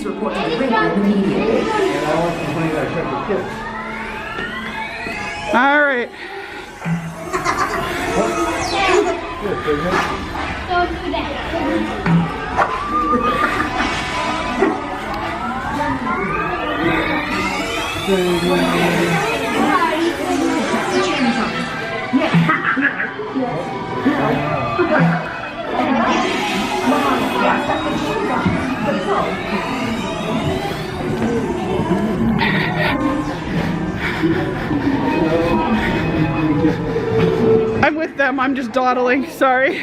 Please report to the radio immediately. All right. Don't do that. I'm with them, I'm just dawdling, sorry. We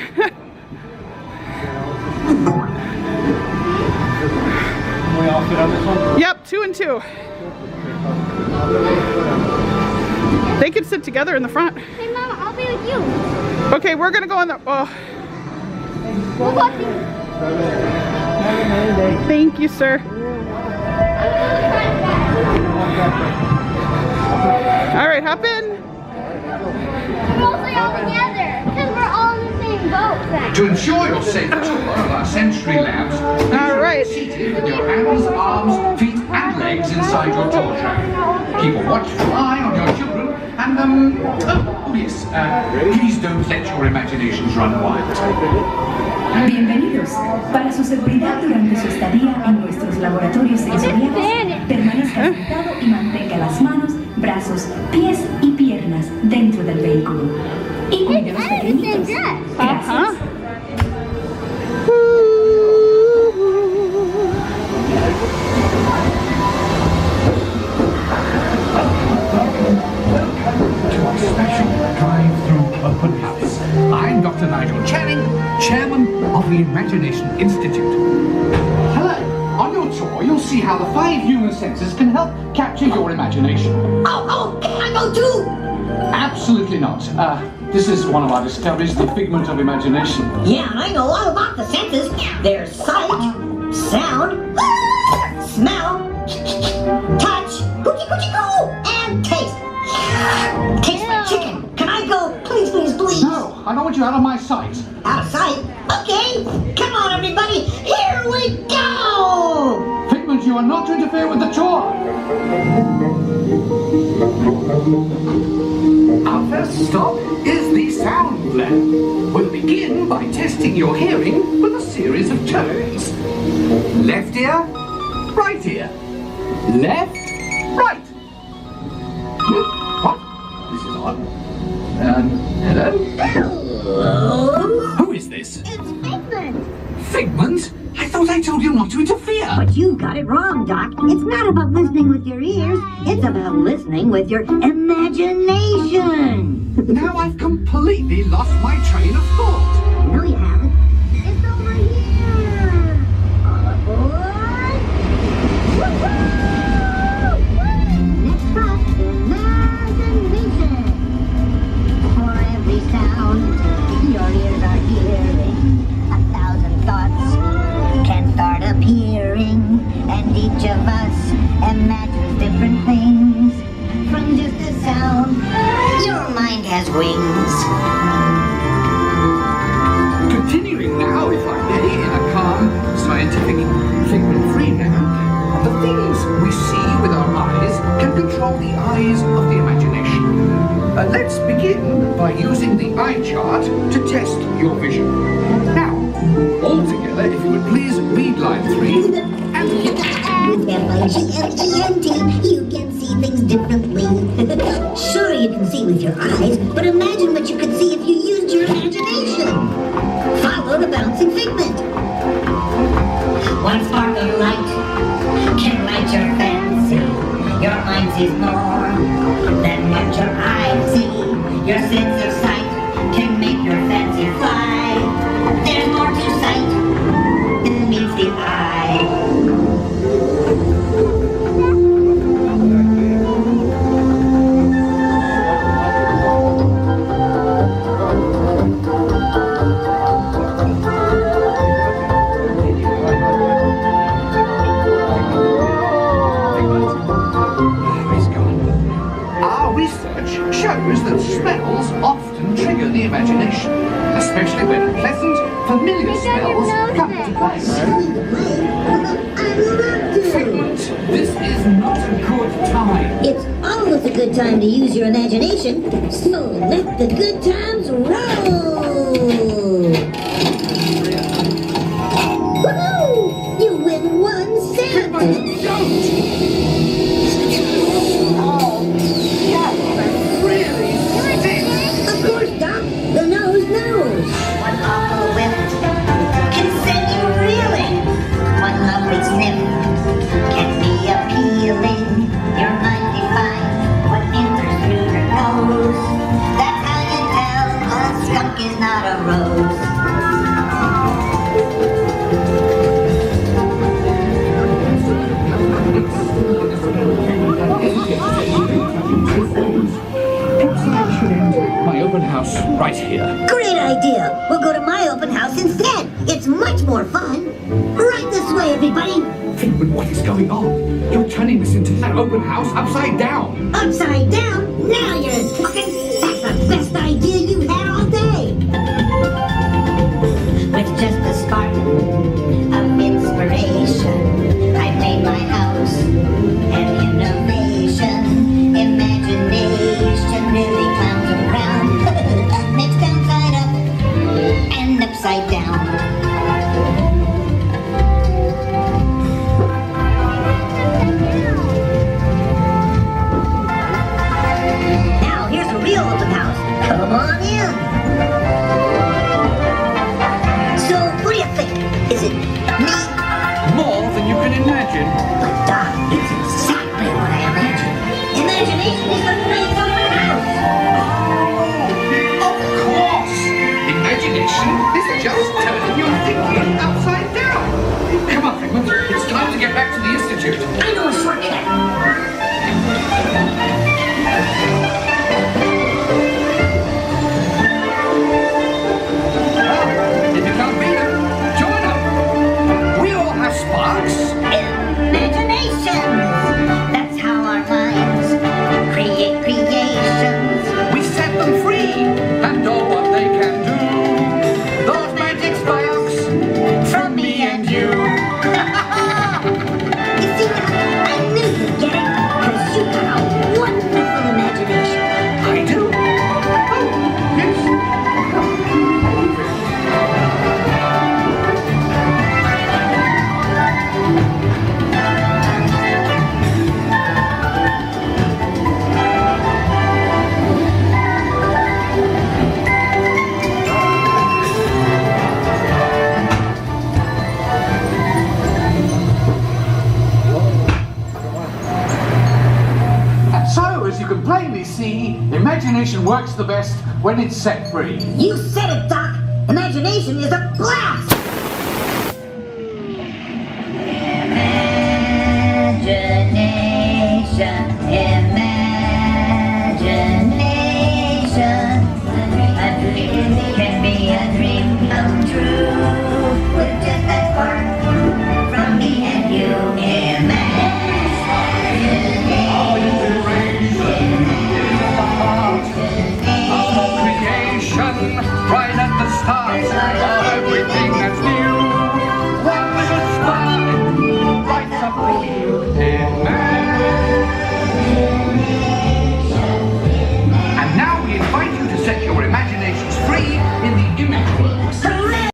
all fit on this one? Yep, 2 and 2. They could sit together in the front. Hey, Mama, I'll be with you. Okay, we're gonna go on the. Oh. We'll walk in. Thank you, sir. All right, hop in. We're also all together, because we're all in the same boat then. To ensure your safe tour of our sensory labs, All right. seated with your hands, arms, feet and legs inside your tour track. Keep a watchful eye on your children and, oh yes, please don't let your imaginations run wild. Bienvenidos. Para su seguridad durante su estadía en nuestros laboratorios sensoriales, permanezca sentado y mantenga las manos, brazos, pies y piernas dentro del vehículo. Y cuide los pequeñitos. Gracias. Open house. I'm Dr. Nigel Channing, Chairman of the Imagination Institute. Hello. On your tour, you'll see how the 5 human senses can help capture your imagination. Oh, can I go too? Absolutely not. This is one of our discoveries, the figment of imagination. Yeah, I know all about the senses. There's sight, sound, smell, touch, coochie-coochie-coo, and taste. Taste like chicken. Can I go, please, please, please? No, I don't want you out of my sight. Out of sight? Okay. Come on, everybody. Here we go. Figment, you are not to interfere with the tour. Our first stop is the sound lab. We'll begin by testing your hearing with a series of tones. Left ear, right ear. Left, right. What? This is odd. Hello? Who is this? It's Figment. Figment? I thought I told you not to interfere. But you got it wrong, Doc. It's not about listening with your ears. It's about listening with your imagination. Now I've completely lost my train of thought. No, you haven't. It's over here. All aboard. Next stop, imagination. For every sound your ears are hearing, 1,000 thoughts can start appearing, and each of us imagines different things from just a sound. Your mind has wings. Continuing now, if I may, in a calm, scientific, figment-free manner, the things we see with our eyes can control the eyes of the imagination. Let's begin by using the eye chart to test your vision. Now, all together, if you would please read line 3 and hit. With F-I-G-M-E-N-T, you can see things differently. Sure, you can see with your eyes, but imagine what you could see if you used your imagination. Follow the bouncing figment. One spark of light can light your fancy. Your mind sees more than what your eyes see. Your sense of sight can make your fancy fly. There's more to sight than meets the eye. Shows that smells often trigger the imagination, especially when pleasant, familiar smells come to play. a good time. It's always a good time to use your imagination, so let the good times roll! Woohoo! You win 1 cent! Of course, Doc. The nose knows. One awful whiff can send you reeling. One lovely sniff can be appealing. Your 95 what enters through your nose. That's how you tell a skunk is not a rose. My open house right here. Great idea. We'll go to my open house instead. It's much more fun. Right this way, everybody. Figment, what is going on? You're turning this into an open house upside down. Upside down? Now you're talking. That's the best idea you've had all day. With just a spark of inspiration, I made my house an innovation. Imagination really clowns around. Makes downside up and upside down. Now here's a real open house. Come on in. So, what do you think? Is it me? More than you can imagine. But Doc, it's exactly what I imagined. Imagination is the phrase of my house. Of course! Imagination is just turning your thinking upside down. Come on, Figment. It's time to get back to the Institute. I know a shortcut. If you can't beat them, join them. We all have sparks. Imaginations. That's how our minds create creations. We set them free and know what they can do. Those magic sparks from me and you. You see, Doc, I knew you'd get it, because you got a wonderful imagination. I do. Oh, yes. So, as you can plainly see, imagination works the best when it's set free. You said it, Doc. Imagination is a blast.